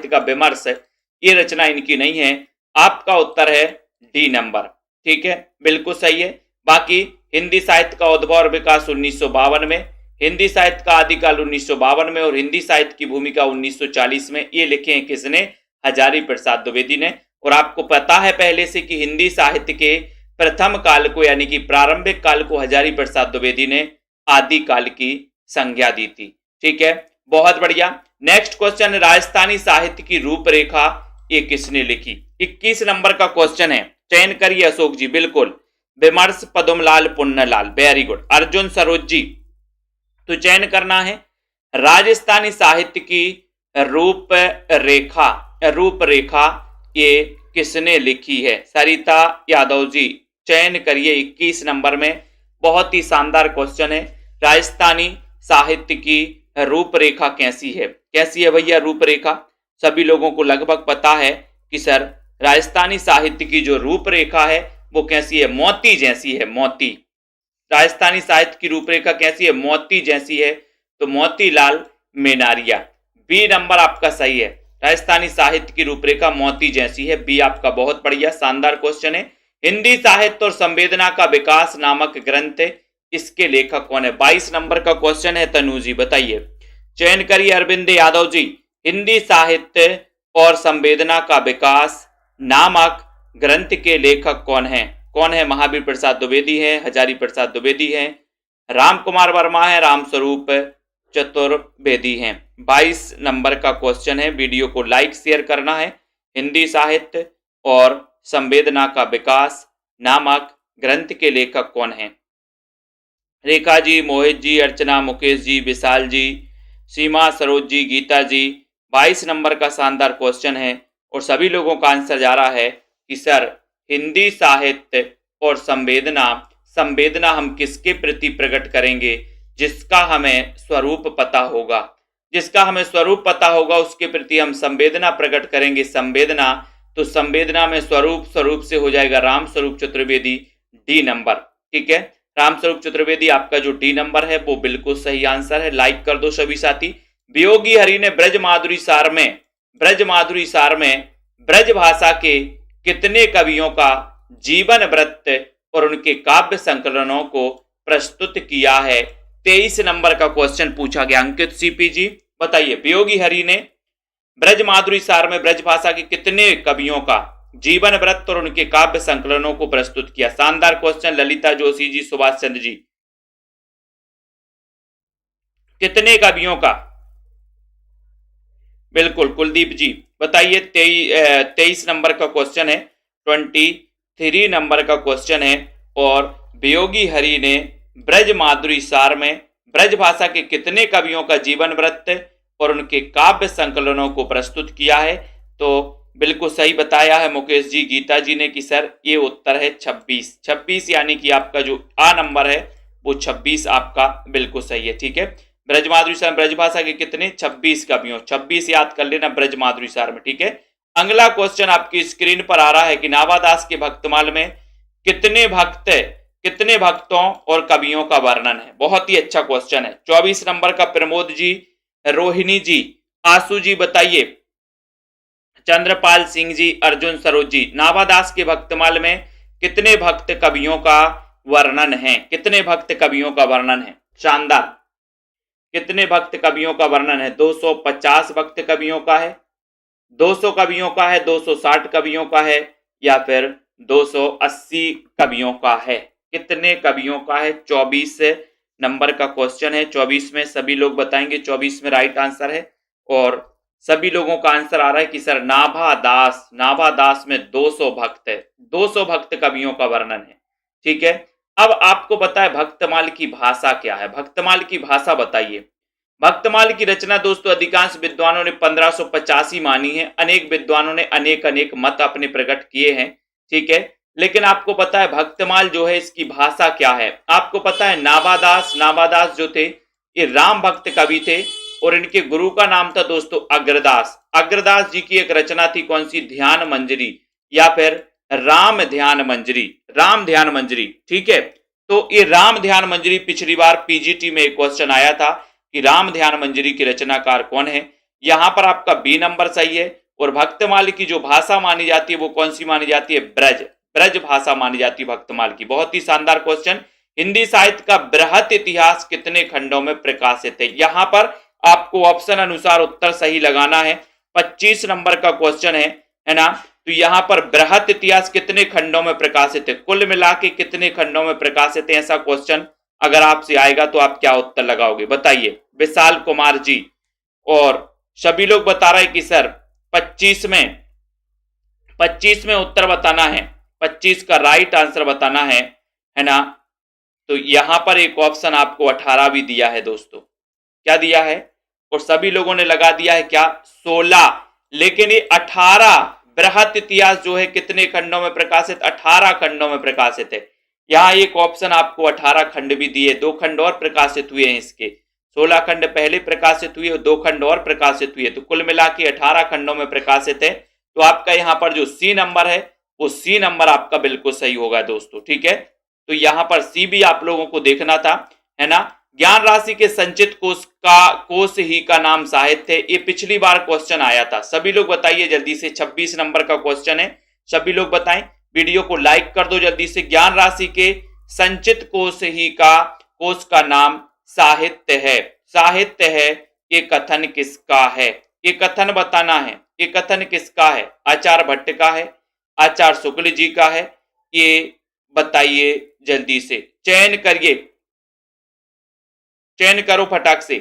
A: का विमर्श ये रचना इनकी नहीं है। आपका उत्तर है डी नंबर। ठीक है, बिल्कुल सही है। बाकी हिंदी साहित्य का उद्भव और विकास 1952 में, हिंदी साहित्य का आदिकाल 1952 में और हिंदी साहित्य की भूमिका 1940 में, ये लिखे हैं किसने? हजारी प्रसाद द्विवेदी ने। और आपको पता है पहले से कि हिंदी साहित्य के प्रथम काल को यानी कि प्रारंभिक काल को हजारी प्रसाद द्विवेदी ने आदिकाल की संज्ञा दी थी। ठीक है, बहुत बढ़िया। नेक्स्ट क्वेश्चन, राजस्थानी साहित्य की रूपरेखा ये किसने लिखी? 21 नंबर का क्वेश्चन है, चयन करिए अशोक जी। बिल्कुल, विमर्श पद्मलाल पुन्नलाल, वेरी गुड। अर्जुन सरोज जी, तो चयन करना है राजस्थानी साहित्य की रूपरेखा ये किसने लिखी है? सरिता यादव जी, चयन करिए 21 नंबर में। बहुत ही शानदार क्वेश्चन है। राजस्थानी साहित्य की रूपरेखा कैसी है? कैसी है भैया रूपरेखा? सभी लोगों को लगभग पता है कि सर राजस्थानी साहित्य की जो रूपरेखा है वो कैसी है? मोती जैसी है, मोती। राजस्थानी साहित्य की रूपरेखा कैसी है? मोती जैसी है। तो मोतीलाल मेनारिया, बी नंबर आपका सही है। राजस्थानी साहित्य की रूपरेखा मोती जैसी है, बी आपका। बहुत बढ़िया, शानदार क्वेश्चन है। हिंदी साहित्य और संवेदना का विकास नामक ग्रंथ इसके लेखक कौन है? 22 नंबर का क्वेश्चन है। तनु जी बताइए, चयन करिए अरविंद यादव जी। हिंदी साहित्य और संवेदना का विकास नामक ग्रंथ के लेखक कौन है? कौन है? महावीर प्रसाद द्विवेदी है, हजारी प्रसाद द्विवेदी है, राम कुमार वर्मा है, रामस्वरूप चतुर्वेदी हैं। 22 नंबर का क्वेश्चन है। वीडियो को लाइक शेयर करना है। हिंदी साहित्य और संवेदना का विकास नामक ग्रंथ के लेखक कौन है? रेखा जी, मोहित जी, अर्चना, मुकेश जी, विशाल जी, सीमा, सरोज जी, गीता जी। 22 नंबर का शानदार क्वेश्चन है और सभी लोगों का आंसर जा रहा है कि सर हिंदी साहित्य और संवेदना हम किसके प्रति प्रकट करेंगे? जिसका हमें स्वरूप पता होगा, जिसका हमें स्वरूप पता होगा उसके प्रति हम संवेदना प्रकट करेंगे। संवेदना, तो संवेदना में स्वरूप से हो जाएगा रामस्वरूप चतुर्वेदी, डी नंबर। ठीक है, रामस्वरूप चतुर्वेदी आपका जो डी नंबर है वो बिल्कुल सही आंसर है। लाइक कर दो सभी साथी। वियोगी हरि ने ब्रज माधुरी सार में ब्रज भाषा के कितने कवियों का जीवन वृत्त और उनके काव्य संकलनों को प्रस्तुत किया है? 23 नंबर का क्वेश्चन पूछा गया। अंकित सीपी जी बताइए, वियोगी हरि ने ब्रज माधुरी सार में ब्रज भाषा के कितने कवियों का जीवन वृत्त और उनके काव्य संकलनों को प्रस्तुत किया? शानदार क्वेश्चन। ललिता जोशी जी, सुभाष चंद्र जी, कितने कवियों का? बिल्कुल, कुलदीप जी बताइए। 23 नंबर का क्वेश्चन है, 23 नंबर का क्वेश्चन है। और वियोगी हरि ने ब्रज माधुरी सार में ब्रज भाषा के कितने कवियों का जीवन वृत्त और उनके काव्य संकलनों को प्रस्तुत किया है? तो बिल्कुल सही बताया है मुकेश जी, गीता जी ने कि सर ये उत्तर है 26 यानी कि आपका जो आ नंबर है वो 26 आपका बिल्कुल सही है। ठीक है, ब्रज माधुरी सार ब्रज भाषा के कितने? 26 कवियों, 26 याद कर लेना ब्रज माधुरी सार में। ठीक है, अगला क्वेश्चन आपकी स्क्रीन पर आ रहा है कि नाभादास के भक्तमाल में कितने भक्तों और कवियों का वर्णन है? बहुत ही अच्छा क्वेश्चन है। 24 नंबर का प्रमोद जी, रोहिणी जी, आशु जी बताइए, चंद्रपाल सिंह जी, अर्जुन सरोज जी, नाभादास के भक्तमाल में कितने भक्त कवियों का वर्णन है? कितने भक्त कवियों का वर्णन है? शानदार, कितने भक्त कवियों का वर्णन है? 250 भक्त कवियों का है, 200 कवियों का है, 260 कवियों का है या फिर 280 कवियों का है? कितने कवियों का है? 24 नंबर का क्वेश्चन है। 24 में सभी लोग बताएंगे, 24 में राइट आंसर है। और सभी लोगों का आंसर आ रहा है कि सर नाभादास में 200 भक्त है, 200 भक्त कवियों का वर्णन है। ठीक है, अब आपको बताए भक्तमाल की भाषा क्या है? भक्तमाल की भाषा बताइए। भक्तमाल की रचना दोस्तों अधिकांश विद्वानों ने 1585 मानी है। अनेक विद्वानों ने अनेक मत अपने प्रकट किए हैं। ठीक है, लेकिन आपको पता है भक्तमाल जो है इसकी भाषा क्या है? आपको पता है नाभादास जो थे ये राम भक्त कवि थे और इनके गुरु का नाम था दोस्तों अग्रदास। अग्रदास जी की एक रचना थी, कौन सी? ध्यान मंजरी या फिर राम ध्यान मंजरी, राम ध्यान मंजरी। ठीक है, तो ये राम ध्यान मंजरी पिछली बार पीजीटी में एक क्वेश्चन आया था कि राम ध्यान मंजरी की रचनाकार कौन है। यहां पर आपका बी नंबर सही है। और भक्तमाल की जो भाषा मानी जाती है वो कौन सी मानी जाती है? ब्रज, ब्रज भाषा मानी जाती है भक्तमाल की। बहुत ही शानदार क्वेश्चन। हिंदी साहित्य का बृहत इतिहास कितने खंडों में प्रकाशित है? यहां पर आपको ऑप्शन अनुसार उत्तर सही लगाना है। 25 नंबर का क्वेश्चन है ना। तो यहां पर बृहत इतिहास कितने खंडों में प्रकाशित है, कुल मिला के कितने खंडों में प्रकाशित है, ऐसा क्वेश्चन अगर आपसे आएगा तो आप क्या उत्तर लगाओगे? बताइए। विशाल कुमार जी और सभी लोग बता रहे हैं कि सर 25 में उत्तर बताना है, 25 का राइट आंसर बताना है ना। तो यहां पर एक ऑप्शन आपको 18 भी दिया है दोस्तों। क्या दिया है? और सभी लोगों ने लगा दिया है क्या? 16। लेकिन ये 18 बृहत इतिहास जो है कितने खंडों में प्रकाशित? 18 खंडों में प्रकाशित है। यहां एक ऑप्शन आपको 18 खंड भी दिए, 2 खंड और प्रकाशित हुए हैं इसके। 16 खंड पहले प्रकाशित हुए और 2 खंड और प्रकाशित हुए, तो कुल मिला के 18 खंडों में प्रकाशित है। तो आपका यहां पर जो सी नंबर है वो सी नंबर आपका बिल्कुल सही होगा दोस्तों। ठीक है, तो यहां पर सी भी आप लोगों को देखना था, है ना। ज्ञान राशि के संचित कोश ही का नाम साहित्य है। ये पिछली बार क्वेश्चन आया था। सभी लोग बताइए जल्दी से, 26 नंबर का क्वेश्चन है। सभी लोग बताएं, वीडियो को लाइक कर दो जल्दी से। ज्ञान राशि के संचित कोश का नाम साहित्य है, साहित्य है। ये कथन किसका है? ये कथन बताना है। ये कथन किसका है? आचार्य भट्ट का है, आचार्य शुक्ल जी का है? ये बताइए जल्दी से, चयन करिए, चयन करो फटाक से।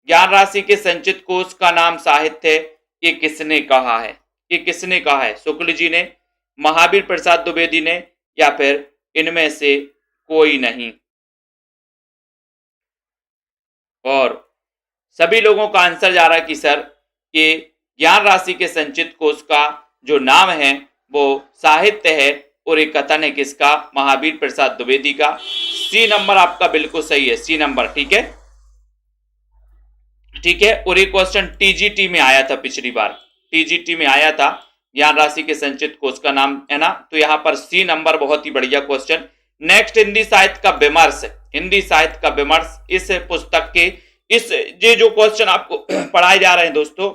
A: ज्ञान राशि के संचित कोश का नाम साहित्य है, ये किसने कहा है? ये किसने कहा है? शुक्ल जी ने, महावीर प्रसाद द्विवेदी ने, या फिर इनमें से कोई नहीं? और सभी लोगों का आंसर जा रहा है कि सर ये ज्ञान राशि के संचित कोश का जो नाम है वो साहित्य है और एक कथन है किसका? महावीर प्रसाद द्विवेदी का। सी नंबर आपका बिल्कुल सही है, सी नंबर। ठीक है, ठीक है। और एक क्वेश्चन टीजीटी में आया था पिछली बार, टीजीटी में आया था, ज्ञान राशि के संचित कोश का नाम, है ना। तो यहां पर सी नंबर, बहुत ही बढ़िया क्वेश्चन। नेक्स्ट, हिंदी साहित्य का विमर्श, हिंदी साहित्य का विमर्श। इस पुस्तक के ये जो क्वेश्चन आपको पढ़ाए जा रहे हैं दोस्तों,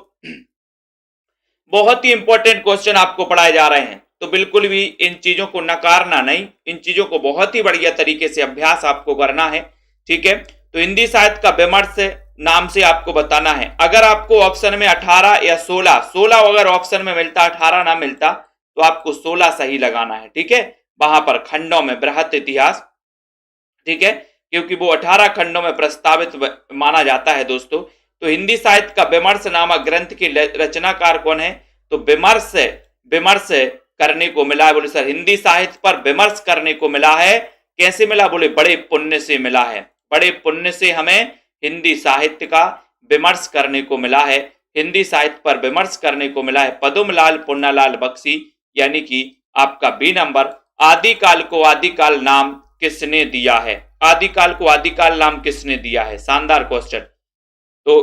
A: बहुत ही इंपॉर्टेंट क्वेश्चन आपको पढ़ाए जा रहे हैं। तो बिल्कुल भी इन चीजों को नकारना नहीं, इन चीजों को बहुत ही बढ़िया तरीके से अभ्यास आपको करना है। ठीक है, तो हिंदी साहित्य का विमर्श नाम से आपको बताना है। अगर आपको ऑप्शन में 18 या 16 अगर ऑप्शन में मिलता, 18 ना मिलता, तो आपको 16 सही लगाना है। ठीक है, वहां पर खंडों में बृहत इतिहास, ठीक है, क्योंकि वो 18 खंडों में प्रस्तावित माना जाता है दोस्तों। तो हिंदी साहित्य का विमर्श नामक ग्रंथ के रचनाकार कौन है? तो विमर्श करने को मिला है। बोले सर हिंदी साहित्य पर विमर्श करने को मिला है, कैसे मिला? बोले बड़े पुण्य से मिला है, बड़े पुण्य से हमें हिंदी साहित्य का विमर्श करने को मिला है, हिंदी साहित्य पर विमर्श करने को मिला है। पदुमलाल पुन्नालाल बख्शी, यानी कि आपका बी नंबर। आदिकाल को आदिकाल नाम किसने दिया है? आदिकाल को आदिकाल नाम किसने दिया है? शानदार क्वेश्चन। तो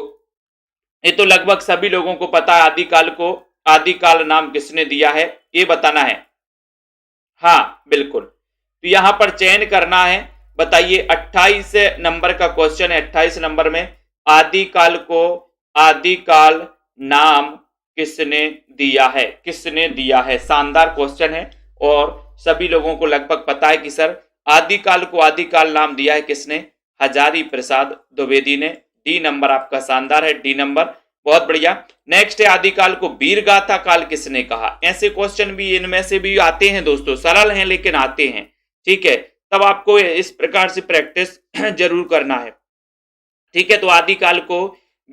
A: ये तो लगभग सभी लोगों को पता है, आदिकाल को आदिकाल नाम किसने दिया है, ये बताना है। हाँ बिल्कुल, तो यहां पर चयन करना है। बताइए, 28 नंबर का क्वेश्चन है। 28 नंबर में आदिकाल को आदिकाल नाम किसने दिया है? किसने दिया है? शानदार क्वेश्चन है और सभी लोगों को लगभग पता है कि सर आदिकाल को आदिकाल नाम दिया है किसने? हजारी प्रसाद द्विवेदी ने। डी नंबर आपका शानदार है, डी नंबर, बहुत बढ़िया। नेक्स्ट है, आदिकाल को वीर गाथा काल किसने कहा? ऐसे क्वेश्चन भी इनमें से भी आते हैं दोस्तों, सरल हैं लेकिन आते हैं। ठीक है, तब आपको इस प्रकार से प्रैक्टिस जरूर करना है। ठीक है, तो आदिकाल को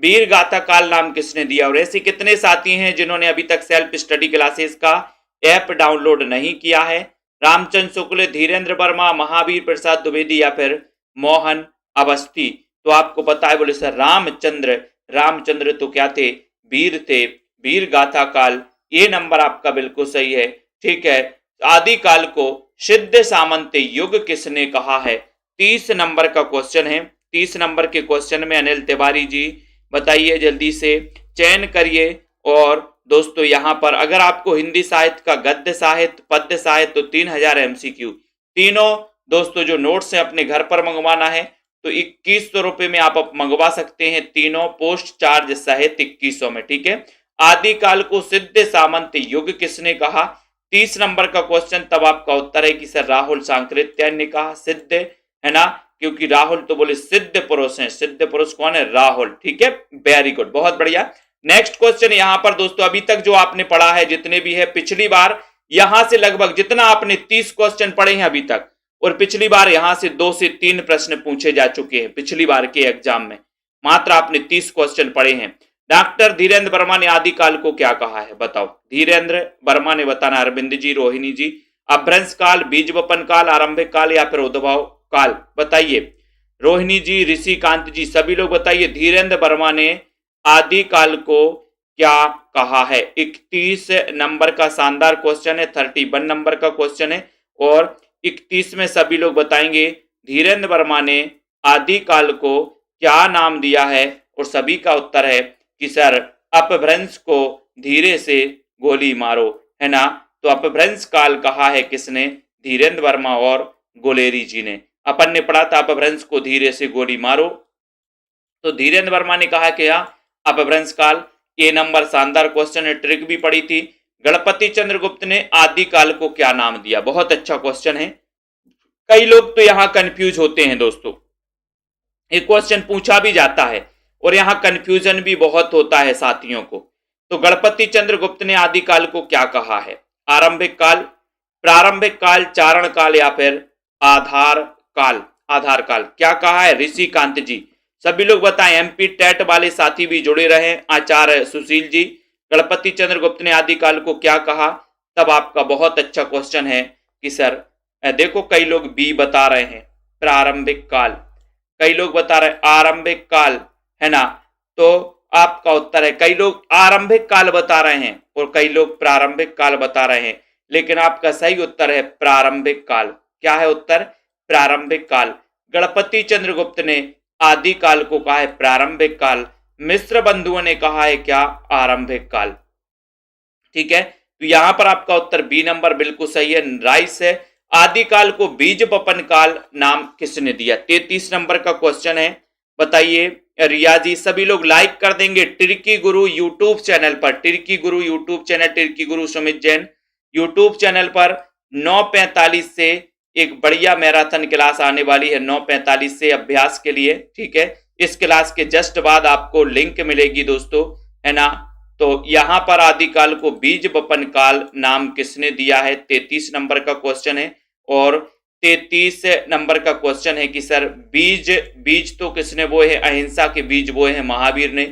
A: वीर गाथा काल नाम किसने दिया? और ऐसे कितने साथी हैं जिन्होंने अभी तक सेल्फ स्टडी क्लासेस का ऐप डाउनलोड नहीं किया है? रामचंद्र शुक्ल, धीरेन्द्र वर्मा, महावीर प्रसाद द्विवेदी या फिर मोहन अवस्थी? तो आपको पता है, बोले सर रामचंद्र तो क्या थे? वीर थे, वीर गाथा काल। ये नंबर आपका बिल्कुल सही है। ठीक है, आदिकाल को सिद्ध सामंत युग किसने कहा है? 30 नंबर का क्वेश्चन है। 30 नंबर के क्वेश्चन में अनिल तिवारी जी बताइए जल्दी से, चयन करिए और दोस्तों यहाँ पर अगर आपको हिंदी साहित्य का गद्य साहित्य, पद्य साहित्य तो 3000 MCQ, तीनों दोस्तों जो नोट्स हैं अपने घर पर मंगवाना है तो 2100 रुपए में आप मंगवा सकते हैं, तीनों पोस्ट चार्ज सहित 2100 में, ठीक है। आदिकाल को सिद्ध सामंत युग किसने कहा? 30 नंबर का क्वेश्चन, तब आपका उत्तर है कि सर राहुल सांकृत्यायन ने कहा। सिद्ध है ना, क्योंकि राहुल तो बोले सिद्ध पुरुष हैं, सिद्ध पुरुष कौन है? राहुल, ठीक है, वेरी गुड, बहुत बढ़िया। नेक्स्ट क्वेश्चन यहां पर दोस्तों अभी तक जो आपने पढ़ा है जितने भी है, पिछली बार यहां से लगभग जितना आपने 30 क्वेश्चन पढ़े हैं अभी तक, और पिछली बार यहां से 2 से 3 प्रश्न पूछे जा चुके हैं पिछली बार के एग्जाम में, मात्र आपने 30 क्वेश्चन पढ़े हैं। डॉक्टर धीरेन्द्र वर्मा ने आदिकाल को क्या कहा है? बताओ। धीरेन्द्र वर्मा ने बताना, अरविंद जी, रोहिणी जी। अपभ्रंश काल, बीज वपन काल, आरंभिक काल या फिर उद्भव काल, बताइए। रोहिणी जी, ऋषिकांत जी, सभी लोग बताइए। धीरेन्द्र वर्मा ने आदिकाल को क्या कहा है? 31 नंबर का शानदार क्वेश्चन है, 31 नंबर का क्वेश्चन है और 31 में सभी लोग बताएंगे धीरेन्द्र वर्मा ने आदिकाल को क्या नाम दिया है, और सभी का उत्तर है कि सर अपभ्रंश को धीरे से गोली मारो, है ना। तो अपभ्रंश काल कहा है किसने? धीरेन्द्र वर्मा और गुलेरी जी ने। अपन ने पढ़ा था अपभ्रंश को धीरे से गोली मारो, तो धीरेन्द्र वर्मा ने कहा कि अपभ्रंश काल। ए नंबर शानदार क्वेश्चन है, ट्रिक भी पढ़ी थी। गणपति चंद्रगुप्त ने आदिकाल को क्या नाम दिया? बहुत अच्छा क्वेश्चन है, कई लोग तो यहां कंफ्यूज होते हैं दोस्तों, एक क्वेश्चन पूछा भी जाता है और यहां कंफ्यूजन भी बहुत होता है साथियों को। तो गणपति चंद्रगुप्त ने आदिकाल को क्या कहा है? आरंभिक काल, प्रारंभिक काल, चारण काल या फिर आधार काल? आधार काल। क्या कहा है? ऋषिकांत जी, सभी लोग बताएं। MP टेट वाले साथी भी जुड़े रहे। आचार्य सुशील जी, गणपति चंद्रगुप्त ने आदिकाल को क्या कहा? तब आपका बहुत अच्छा क्वेश्चन है कि सर देखो कई लोग बी बता रहे हैं, प्रारंभिक काल, कई लोग बता रहे आरंभिक काल, है ना। तो आपका उत्तर है, कई लोग आरंभिक काल बता रहे हैं और कई लोग प्रारंभिक काल बता रहे हैं, लेकिन आपका सही उत्तर है प्रारंभिक काल। क्या है उत्तर? प्रारंभिक काल। गणपति चंद्रगुप्त ने आदिकाल को कहा है प्रारंभिक काल, मिश्र बंधुओं ने कहा है क्या? आरंभिक काल, ठीक है। तो यहां पर आपका उत्तर बी नंबर बिल्कुल सही है, राइस है। आदिकाल को बीज वपन काल नाम किसने दिया? 33 नंबर का क्वेश्चन है, बताइए। रिया जी, सभी लोग लाइक कर देंगे टिर्की गुरु यूट्यूब चैनल पर, टिर्की गुरु यूट्यूब चैनल, टिर्की गुरु सुमित जैन यूट्यूब चैनल पर 9:45 से एक बढ़िया मैराथन क्लास आने वाली है, 9:45 से अभ्यास के लिए, ठीक है। इस क्लास के जस्ट बाद आपको लिंक मिलेगी दोस्तों, है ना। तो यहां पर आदिकाल को बीज वपन काल नाम किसने दिया है? 33 नंबर का क्वेश्चन है और 33 नंबर का क्वेश्चन है कि सर बीज तो किसने बोए हैं? अहिंसा के बीज बोए हैं महावीर ने।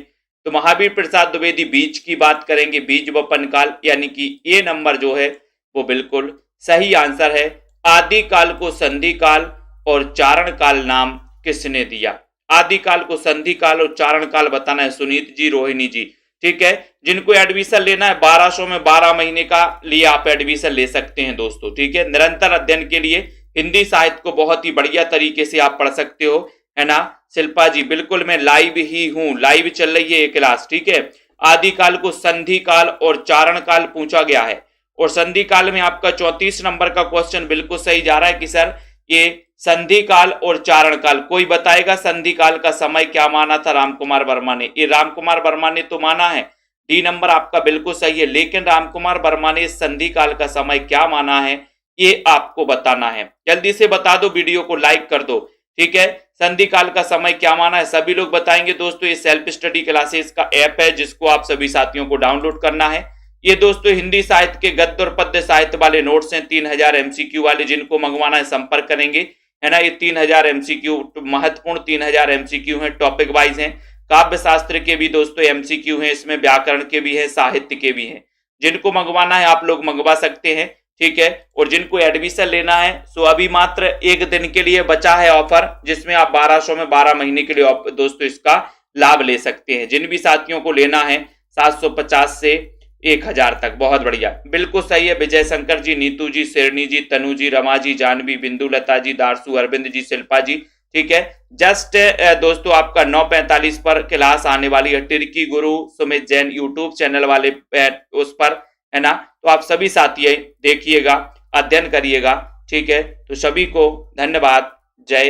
A: तो महावीर प्रसाद द्विवेदी बीज की बात करेंगे, बीज वपन काल, यानी कि ये नंबर जो है वो बिल्कुल सही आंसर है। आदिकाल को संधि काल और चारण काल नाम किसने दिया? आदिकाल को संधि काल और चारण काल बताना है सुनीत जी, रोहिणी जी, ठीक है। जिनको एडमिशन लेना है 1200 में 12 महीने का लिए आप एडमिशन ले सकते हैं दोस्तों, ठीक है। निरंतर अध्ययन के लिए हिंदी साहित्य को बहुत ही बढ़िया तरीके से आप पढ़ सकते हो, है ना। शिल्पा जी, बिल्कुल मैं लाइव ही हूं, लाइव चल रही है ये क्लास, ठीक है। आदिकाल को संधि काल और चारण काल पूछा गया है और संधि काल में आपका 34 नंबर का क्वेश्चन बिल्कुल सही जा रहा है कि सर ये संधि काल और चारण काल। कोई बताएगा संधि काल का समय क्या माना था रामकुमार वर्मा ने? ये रामकुमार वर्मा ने तो माना है, डी नंबर आपका बिल्कुल सही है, लेकिन रामकुमार वर्मा ने संधि काल का समय क्या माना है ये आपको बताना है। जल्दी से बता दो, वीडियो को लाइक कर दो, ठीक है। संधि काल का समय क्या माना है सभी लोग बताएंगे दोस्तों। ये सेल्फ स्टडी क्लासेस का ऐप है जिसको आप सभी साथियों को डाउनलोड करना है। ये दोस्तों हिंदी साहित्य के गद्य और पद्य साहित्य वाले नोट्स हैं, 3000 MCQ वाले, जिनको मंगवाना है संपर्क करेंगे, है ना। ये 3000 MCQ महत्वपूर्ण 3000 MCQ हैं, टॉपिक वाइज हैं। काव्य शास्त्र के भी दोस्तों MCQ हैं, इसमें व्याकरण के भी हैं, साहित्य के भी हैं। जिनको मंगवाना है आप लोग मंगवा सकते हैं, ठीक है। और जिनको एडमिशन लेना है सो अभी मात्र एक दिन के लिए बचा है ऑफर, जिसमें आप 1200 में 12 महीने के लिए दोस्तों इसका लाभ ले सकते हैं। जिन भी साथियों को लेना है 750 से 1000 तक। बहुत बढ़िया, बिल्कुल सही है। विजय शंकर जी, नीतू जी, शेरनी जी, तनु जी, रमा जी, जानवी, बिंदु लता जी, दारसू, अरविंद जी, शिल्पा जी, ठीक है। जस्ट दोस्तों आपका 9:45 पर क्लास आने वाली है, टिर्की गुरु सुमित जैन यूट्यूब चैनल वाले उस पर, है ना। तो आप सभी साथी देखिएगा, अध्ययन करिएगा, ठीक है। तो सभी को धन्यवाद। जय